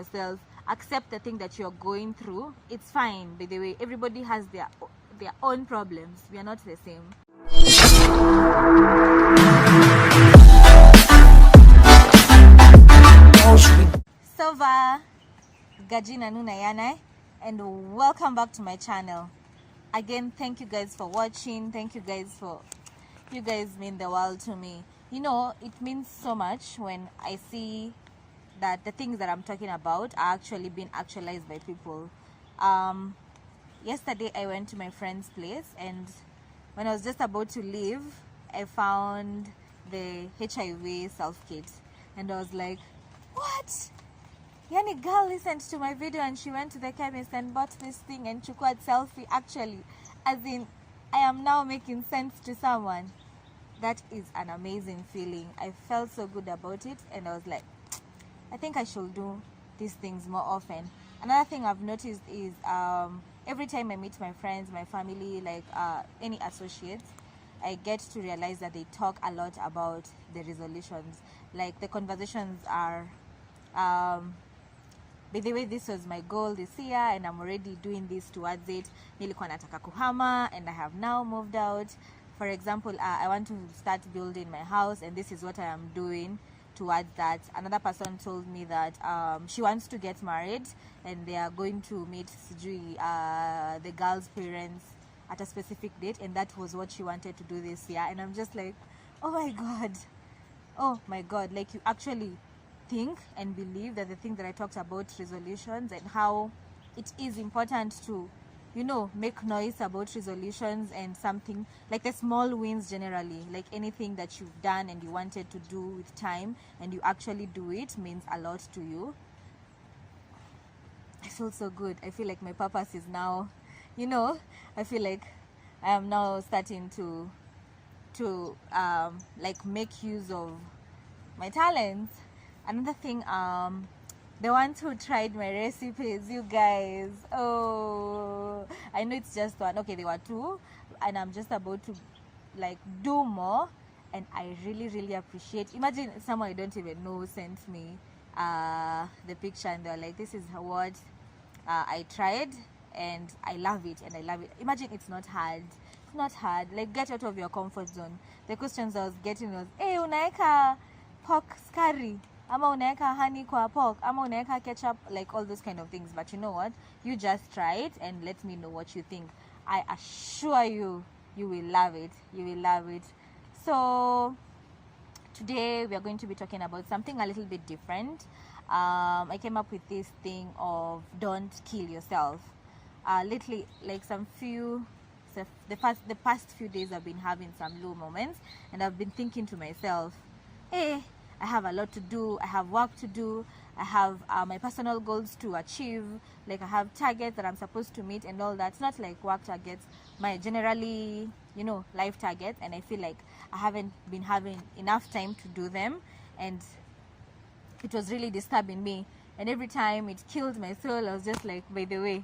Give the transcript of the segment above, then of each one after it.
yourself, accept the thing that you're going through. It's fine, by the way. Everybody has their own problems. We are not the same. Sova Gajina Naiyianaye, and welcome back to my channel. Again, thank you guys for watching. You guys mean the world to me. You know, it means so much when I see that the things that I'm talking about are actually being actualized by people. Yesterday I went to my friend's place, and when I was just about to leave, I found the HIV self-kit, and I was like, what? Yani girl listened to my video and she went to the chemist and bought this thing and chukwad selfie. Actually, as in, I am now making sense to someone. That is an amazing feeling. I felt so good about it, and I was like, I think I should do these things more often. Another thing I've noticed is every time I meet my friends, my family, like any associates, I get to realize that they talk a lot about the resolutions. Like the conversations are, by the way, this was my goal this year and I'm already doing this towards it. Nilikuwa nataka kuhama and I have now moved out. For example, I want to start building my house, and this is what I am doing towards that. Another person told me that she wants to get married and they are going to meet the girl's parents at a specific date, and that was what she wanted to do this year. And I'm just like, oh my god, like you actually think and believe that the thing that I talked about, resolutions, and how it is important to, you know, make noise about resolutions and something like the small wins generally, like anything that you've done and you wanted to do with time and you actually do it, means a lot to you. I feel so good. I feel like my purpose is now, you know, I feel like I am now starting to like make use of my talents. Another thing, the ones who tried my recipes, you guys, oh, I know it's just one. Okay, there were two, and I'm just about to like do more, and I really appreciate. Imagine someone I don't even know sent me the picture, and they're like, this is what I tried, and I love it, Imagine it's not hard. It's not hard. Like, get out of your comfort zone. The questions I was getting was, hey, unaeka pork curry, ama unaeka honey kwa pork, ama unaeka ketchup, like all those kind of things. But you know what? You just try it and let me know what you think. I assure you, you will love it. You will love it. So today we are going to be talking about something a little bit different. I came up with this thing of don't kill yourself. Lately, like the past few days, I've been having some low moments, and I've been thinking to myself, hey, I have a lot to do, I have work to do, I have my personal goals to achieve, like I have targets that I'm supposed to meet and all that. It's not like work targets, my generally, you know, life targets, and I feel like I haven't been having enough time to do them, and it was really disturbing me. And every time it killed my soul, I was just like, by the way,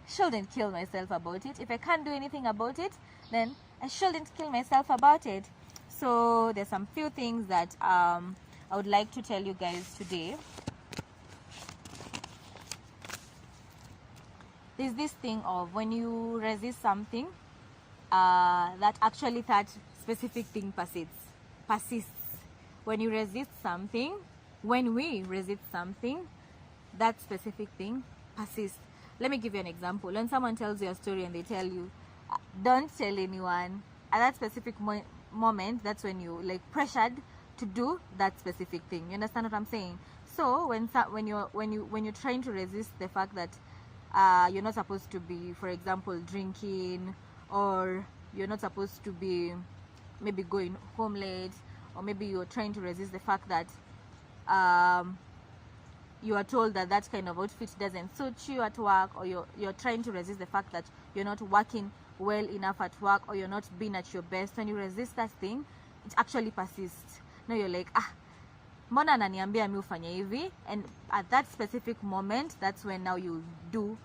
I shouldn't kill myself about it. If I can't do anything about it, then I shouldn't kill myself about it. So there's some few things that I would like to tell you guys today. There's this thing of when you resist something, that actually that specific thing persists. When you resist something, when we resist something, that specific thing persists. Let me give you an example. When someone tells you a story and they tell you, don't tell anyone, at that specific moment, that's when you like pressured to do that specific thing. You understand what I'm saying? So when you're trying to resist the fact that you're not supposed to be, for example, drinking, or you're not supposed to be maybe going home late, or maybe you're trying to resist the fact that you are told that that kind of outfit doesn't suit you at work, or you're trying to resist the fact that you're not working well enough at work, or you're not being at your best. When you resist that thing, it actually persists. Now you're like, mbona ananiambia mi ufanye hivi? And at that specific moment, that's when now you do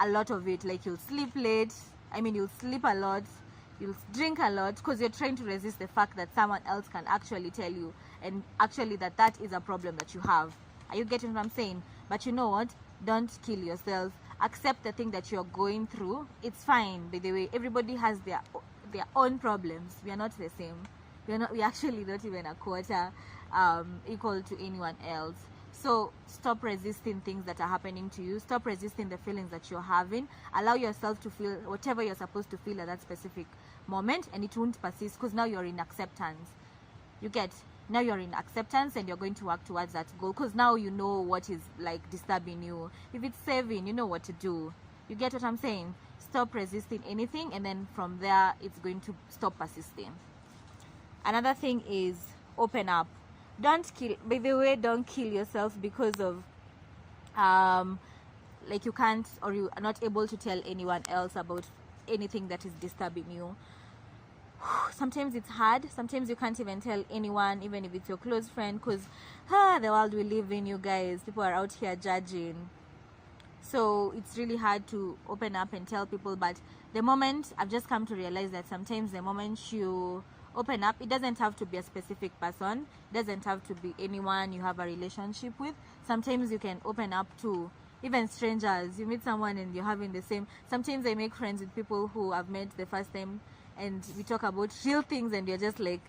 a lot of it. Like you'll sleep late, you'll sleep a lot, you'll drink a lot, because you're trying to resist the fact that someone else can actually tell you, and actually that is a problem that you have. Are you getting what I'm saying? But you know what, don't kill yourself. Accept the thing that you're going through. It's fine. By the way, everybody has their own problems. We are not the same. We're actually not even a quarter equal to anyone else. So stop resisting things that are happening to you. Stop resisting the feelings that you're having. Allow yourself to feel whatever you're supposed to feel at that specific moment, and it won't persist, because now you're in acceptance. You get? Now you're in acceptance, and you're going to work towards that goal, because now you know what is like disturbing you. If it's saving, you know what to do. You get what I'm saying? Stop resisting anything, and then from there it's going to stop persisting. Another thing is open up. Don't kill, by the way, don't kill yourself because of like you can't, or you are not able to tell anyone else about anything that is disturbing you. Sometimes it's hard. Sometimes you can't even tell anyone, even if it's your close friend, because the world we live in, you guys, people are out here judging. So it's really hard to open up and tell people. But the moment, I've just come to realize that sometimes the moment you open up, it doesn't have to be a specific person, it doesn't have to be anyone you have a relationship with. Sometimes you can open up to even strangers. You meet someone and you're having the same. Sometimes I make friends with people who I've met the first time, and we talk about real things, and you're just like,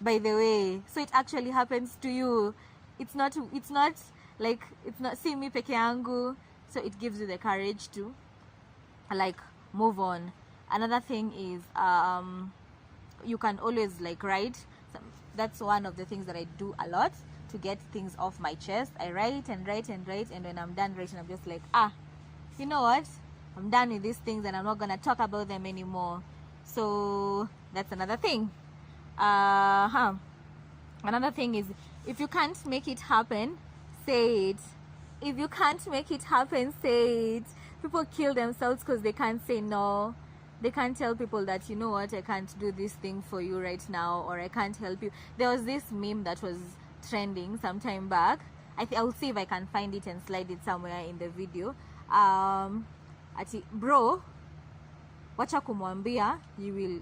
by the way, so it actually happens to you. It's not see me peke yangu. So it gives you the courage to like move on. Another thing is you can always like write. That's one of the things that I do a lot to get things off my chest. I write and write and write, and when I'm done writing, I'm just like, you know what, I'm done with these things, and I'm not gonna talk about them anymore. So that's another thing. Another thing is, if you can't make it happen, say it. If you can't make it happen, say it. People kill themselves because they can't say no. They can't tell people that, you know what, I can't do this thing for you right now, or I can't help you. There was this meme that was trending some time back. I'll see if I can find it and slide it somewhere in the video. Bro, wacha kumwambia you will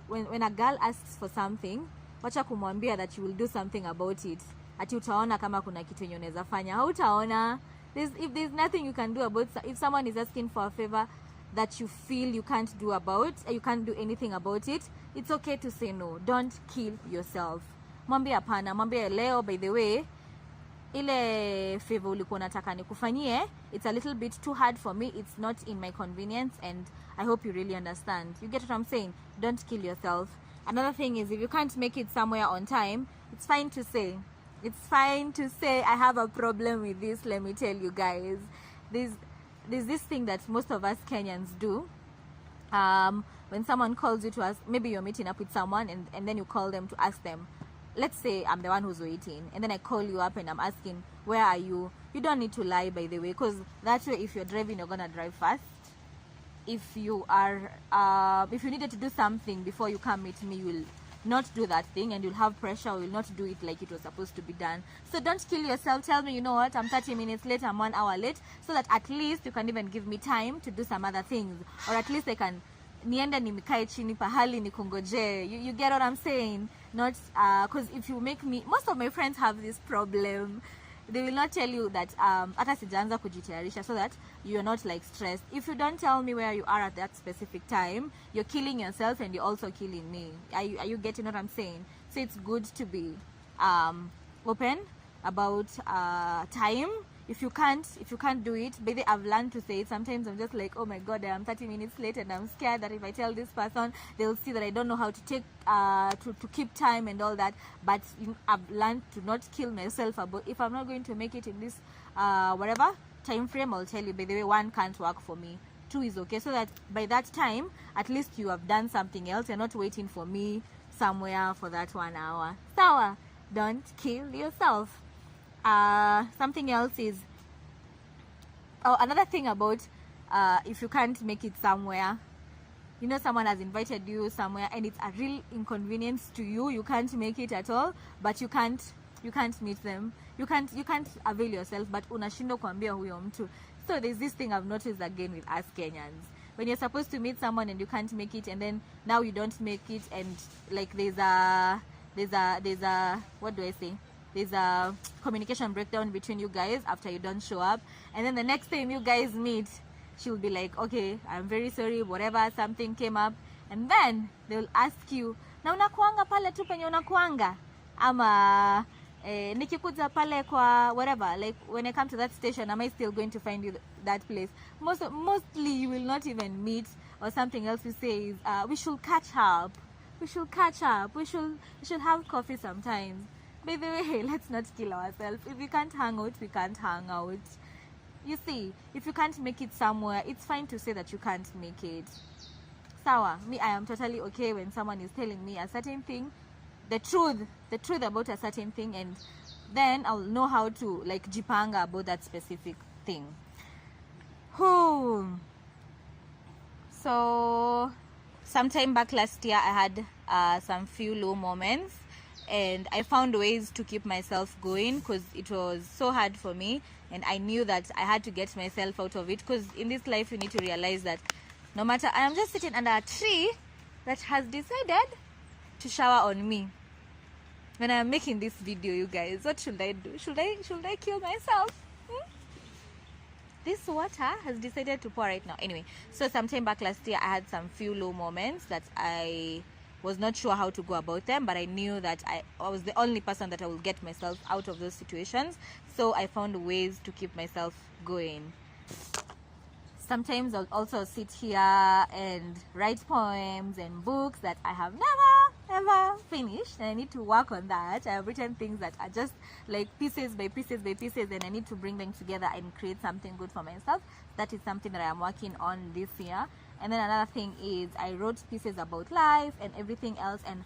when a girl asks for something, wacha kumwambia that you will do something about it. Ati utaona kama kuna kitu yenye unaweza fanya. Hautaona. If there's nothing you can do about, if someone is asking for a favor that you feel you can't do anything about it, it's okay to say no. Don't kill yourself. Mwambie hapana, mwambie leo, by the way, ile favor ulikuwa unataka nikufanyie, it's a little bit too hard for me. It's not in my convenience, and I hope you really understand. You get what I'm saying? Don't kill yourself. Another thing is, if you can't make it somewhere on time, it's fine to say. It's fine to say, I have a problem with this. Let me tell you guys, there's this thing that most of us Kenyans do. When someone calls you to ask, maybe you're meeting up with someone, and then you call them to ask them. Let's say I'm the one who's waiting, and then I call you up and I'm asking, where are you? You don't need to lie, by the way, because that way, if you're driving, you're gonna drive fast. If you needed to do something before you come meet me, you will not do that thing, and you'll have pressure, or you'll not do it like it was supposed to be done. So don't kill yourself. Tell me, you know what, I'm 30 minutes late, I'm 1 hour late, so that at least you can even give me time to do some other things, or at least I can nienda nimikae chini pahali nikungoje. You get what I'm saying? Not because if you make me, most of my friends have this problem. They will not tell you that hata sijaanza kujitayarisha, so that you're not like stressed. If you don't tell me where you are at that specific time, you're killing yourself, and you're also killing me. Are you getting what I'm saying? So it's good to be open about time. If you can't do it, baby, I've learned to say it. Sometimes I'm just like, oh my god, I am 30 minutes late, and I'm scared that if I tell this person, they'll see that I don't know how to take to keep time and all that. But I've learned to not kill myself about, if I'm not going to make it in this whatever time frame, I'll tell you, by the way, 1 can't work for me, 2 is okay, so that by that time at least you have done something else. You're not waiting for me somewhere for that 1 hour. Sawa, don't kill yourself. Something else is, another thing about if you can't make it somewhere, you know, someone has invited you somewhere and it's a real inconvenience to you, you can't make it at all, but you can't meet them, you can't avail yourself, but unashindwa kuambia huyo mtu. So there's this thing I've noticed again with us Kenyans. When you're supposed to meet someone and you can't make it, and then now you don't make it, and like there's a what do I say, there's a communication breakdown between you guys after you don't show up, and then the next time you guys meet, she'll be like, okay, I'm very sorry, whatever, something came up, and then they'll ask you, na unakuanga pale tu penye unakuanga ama nikikuja pale kwa whatever, like when I come to that station, am I still going to find you that place? Mostly you will not even meet, or something else you say is we should catch up, we should have coffee sometimes. By the way, let's not kill ourselves. If we can't hang out, we can't hang out. You see, if you can't make it somewhere, it's fine to say that you can't make it. Sawa, me, I am totally okay when someone is telling me a certain thing, the truth about a certain thing, and then I'll know how to like jipanga about that specific thing. So sometime back last year, I had some few low moments, and I found ways to keep myself going because it was so hard for me, and I knew that I had to get myself out of it, because in this life you need to realize that no matter, I am just sitting under a tree that has decided to shower on me. When I'm making this video, you guys, what should I do? Should I kill myself? This water has decided to pour right now. Anyway, so sometime back last year, I had some few low moments that I was not sure how to go about them, but I knew that I was the only person that I will get myself out of those situations. So I found ways to keep myself going. Sometimes I'll also sit here and write poems and books that I have never finished, and I need to work on that. I have written things that are just like pieces by pieces by pieces, and I need to bring them together and create something good for myself. That is something that I am working on this year. And then another thing is I wrote pieces about life and everything else, and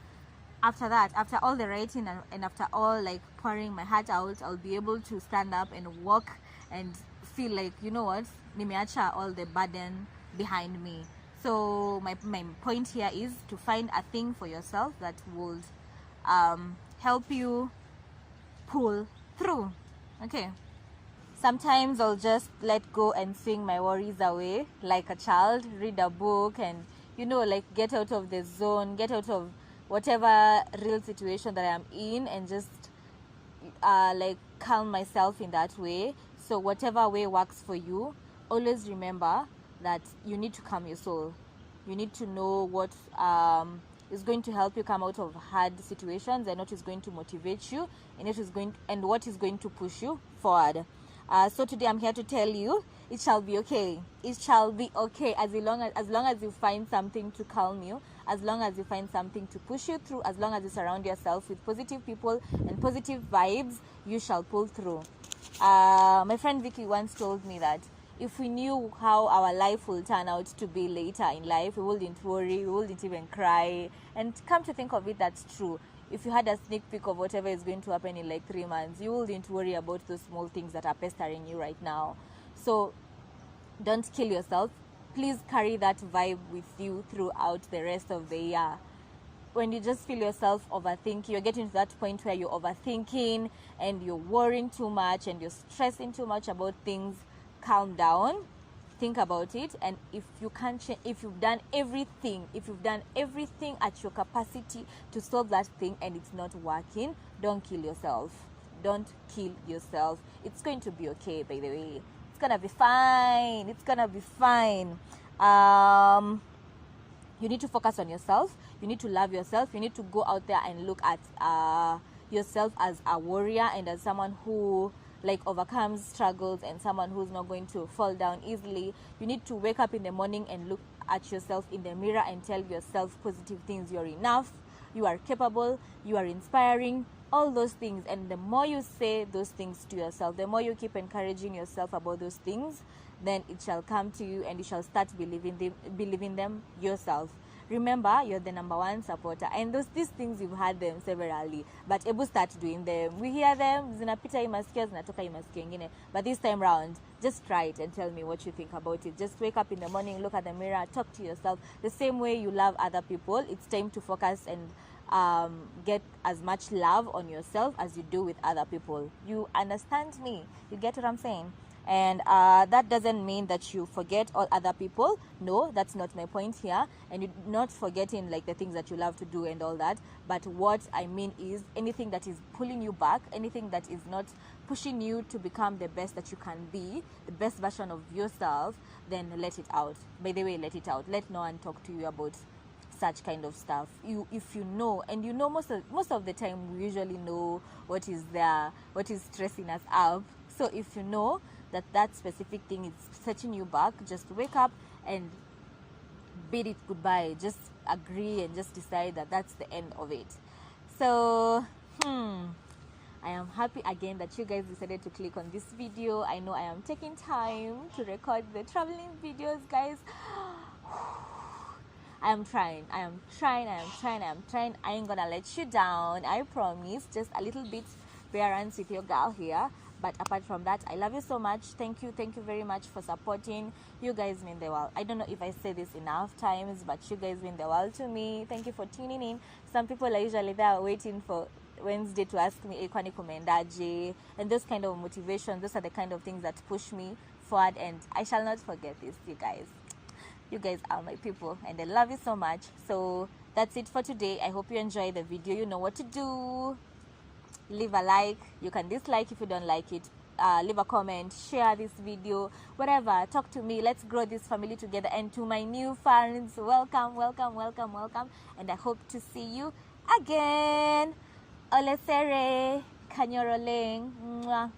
after that, after all the writing and after all like pouring my heart out, I'll be able to stand up and walk and feel like, you know what, nimeacha all the burden behind me. So my point here is to find a thing for yourself that would help you pull through. Okay, sometimes I'll just let go and swing my worries away like a child, read a book, and you know, like get out of the zone, get out of whatever real situation that I'm in, and just like calm myself in that way. So whatever way works for you, always remember that you need to calm your soul. You need to know what is going to help you come out of hard situations, and what is going to motivate you, and what is going to push you forward. So today I'm here to tell you, it shall be okay. It shall be okay as long as you find something to calm you, as long as you find something to push you through, as long as you surround yourself with positive people and positive vibes, you shall pull through. My friend Vicky once told me that if we knew how our life will turn out to be later in life, we wouldn't worry, we wouldn't even cry. And come to think of it, that's true. If you had a sneak peek of whatever is going to happen in like 3 months, you wouldn't worry about those small things that are pestering you right now. So don't kill yourself. Please carry that vibe with you throughout the rest of the year. When you just feel yourself overthinking, you're getting to that point where you're overthinking and you're worrying too much and you're stressing too much about things, calm down, think about it, and if you can't change, if you've done everything at your capacity to solve that thing and it's not working, don't kill yourself. Don't kill yourself. It's going to be okay, by the way. It's gonna be fine. It's gonna be fine. You need to focus on yourself. You need to love yourself. You need to go out there and look at yourself as a warrior and as someone who like overcomes struggles and someone who's not going to fall down easily. You need to wake up in the morning and look at yourself in the mirror and tell yourself positive things. You're enough, you are capable, you are inspiring, all those things. And the more you say those things to yourself, the more you keep encouraging yourself about those things, then it shall come to you and you shall start believing them yourself. Remember, you're the number one supporter, and these things you've had them severally, but able start doing them. We hear them, zinapita imasikio, zinatoka imasikio ingine, but this time round, just try it and tell me what you think about it. Just wake up in the morning, look at the mirror, talk to yourself the same way you love other people. It's time to focus and get as much love on yourself as you do with other people. You understand me? You get what I'm saying? And that doesn't mean that you forget all other people. No, that's not my point here. And you're not forgetting like the things that you love to do and all that. But what I mean is anything that is pulling you back, anything that is not pushing you to become the best that you can be, the best version of yourself, then let it out. By the way, let it out. Let no one talk to you about such kind of stuff. If you know, and you know, most of the time we usually know what is there, what is stressing us up. So if you know that specific thing is setting you back, just wake up and bid it goodbye. Just agree and just decide that that's the end of it. So I am happy again that you guys decided to click on this video. I know I am taking time to record the traveling videos, guys. I am trying. I ain't gonna let you down, I promise. Just a little bit bearance with your girl here. But apart from that, I love you so much. Thank you very much for supporting. You guys mean the world. I don't know if I say this enough times, but you guys mean the world to me. Thank you for tuning in. Some people are usually there waiting for Wednesday to ask me kwani kumendaje, and those kind of motivation, those are the kind of things that push me forward, and I shall not forget this. You guys are my people, and I love you so much. So that's it for today. I hope you enjoyed the video. You know what to do. Leave a like. You can dislike if you don't like it. Leave a comment, share this video, whatever. Talk to me. Let's grow this family together. And to my new fans, welcome. And I hope to see you again. Ole sere, kanyoroleng. Mwah.